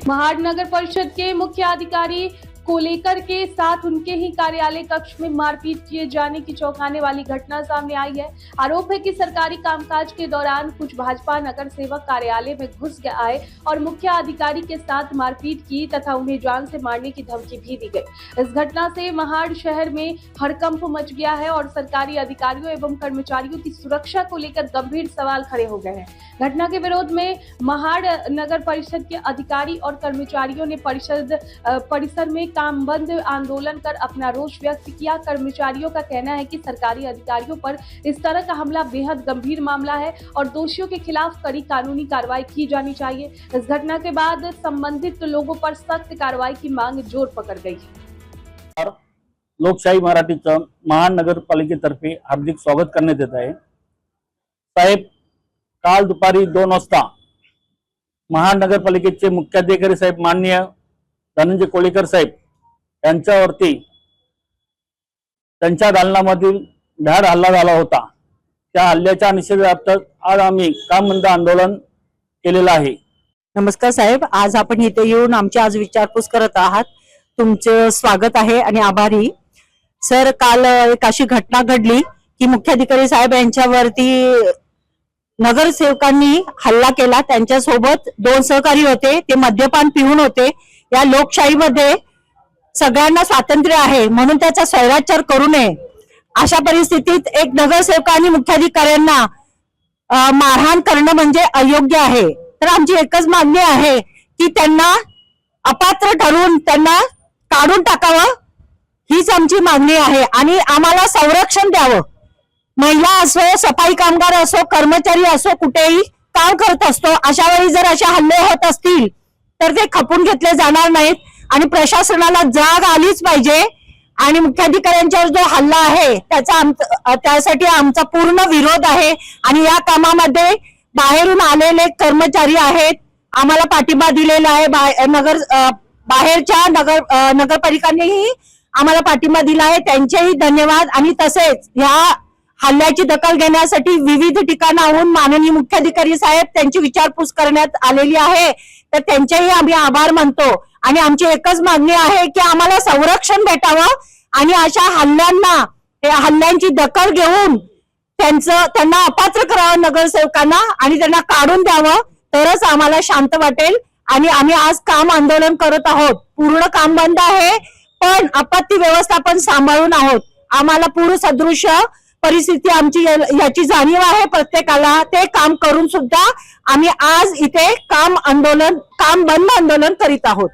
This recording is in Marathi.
महाड नगर परिषद के मुख्य अधिकारी को लेकर के साथ उनके ही कार्यालय कक्ष में मारपीट किए जाने की चौंकाने वाली घटना सामने आई है। आरोप है कि सरकारी कामकाज के दौरान कुछ भाजपा नगर सेवक कार्यालय में घुस आए और मुख्य अधिकारी के साथ मारपीट की तथा उन्हें जान से मारने की धमकी भी दी गई। इस घटना से महाड़ शहर में हड़कंप मच गया है और सरकारी अधिकारियों एवं कर्मचारियों की सुरक्षा को लेकर गंभीर सवाल खड़े हो गए हैं। घटना के विरोध में महाड़ नगर परिषद के अधिकारी और कर्मचारियों ने परिसर में काम बंद आंदोलन कर अपना रोष व्यक्त किया। कर्मचारियों का कहना है कि सरकारी अधिकारियों पर इस तरह का हमला बेहद गंभीर मामला है और दोषियों के खिलाफ कड़ी कानूनी कार्रवाई की जानी चाहिए। इस घटना के बाद संबंधित लोगों पर सख्त कार्रवाई की मांग जोर पकड़ गई है। लोकशाही मराठीचं महाड नगरपालिकेतर्फे हार्दिक स्वागत करण्यात येत आहे। साहेब, काल दुपारी 2 वाजता महाड नगरपालिकेचे मुख्याधिकारी साहेब माननीय धनंजय कोळीकर साहेब यांच्यावरती त्यांच्या दालनामधील भ्याड हल्ला झाला होता। त्या हल्ल्याच्या निषेधार्थ आज आम्ही काम बंद आंदोलन केलेलं आहे। नमस्कार साहेब, आज आपण इथे येऊन आमची आज विचारपूस करत आहात। तुमचे स्वागत आहे आणि आभारी। सर, काल एक अशी घटना घडली की मुख्याधिकारी साहेब यांच्यावरती नगरसेवकांनी हल्ला केला। त्यांच्या सोबत 2 सहकारी होते, ते मद्यपान पिऊन होते। या लोकशाहीमध्ये सगळ्यांना स्वातंत्र्य आहे म्हणून त्याचा स्वैराचार करू नये। अशा परिस्थितीत एक नगरसेवक आणि मुख्याधिकाऱ्यांना मारहाण करणं म्हणजे अयोग्य आहे। तर आमची एकच मागणी आहे की त्यांना अपात्र ठरवून त्यांना काढून टाकावं, हीच आमची मागणी आहे आणि आम्हाला संरक्षण द्यावं। महिला असो, सफाई कामगार असो, कर्मचारी असो, कुठेही काम करत असतो, अशा वेळी जर अशा हल्ले होत असतील तर ते खपून घेतले जाणार नाहीत आणि प्रशासनाला जाग आलीच पाहिजे। आणि मुख्याधिकाऱ्यांच्यावर जो हल्ला आहे त्यासाठी आमचा पूर्ण विरोध आहे आणि या कामामध्ये बाहेरून आलेले कर्मचारी आहेत, आम्हाला पाठिंबा दिलेला आहे। बाहेरच्या नगरपालिकांनीही आम्हाला पाठिंबा दिला आहे, त्यांचेही धन्यवाद। आणि तसेच ह्या हल्ल्याची दखल घेण्यासाठी विविध ठिकाणाहून माननीय मुख्याधिकारी साहेब त्यांची विचारपूस करण्यात आलेली आहे, तर त्यांचेही आम्ही आभार मानतो। आणि आमची एकच मागणी आहे की आम्हाला संरक्षण भेटावं आणि अशा हल्ल्यांची दखल घेऊन त्यांना अपात्र करावं नगरसेवकांना आणि त्यांना काढून द्यावं, तरच आम्हाला शांत वाटेल। आणि आम्ही आज काम आंदोलन करत आहोत। पूर्ण काम बंद आहे पण आपत्ती व्यवस्थापन सांभाळून आहोत। आम्हाला पूर्ण सदृश्य परिस्थिती आमची याची जाणीव आहे प्रत्येकाला। ते काम करून सुद्धा आम्ही आज इथे काम बंद आंदोलन करीत आहोत।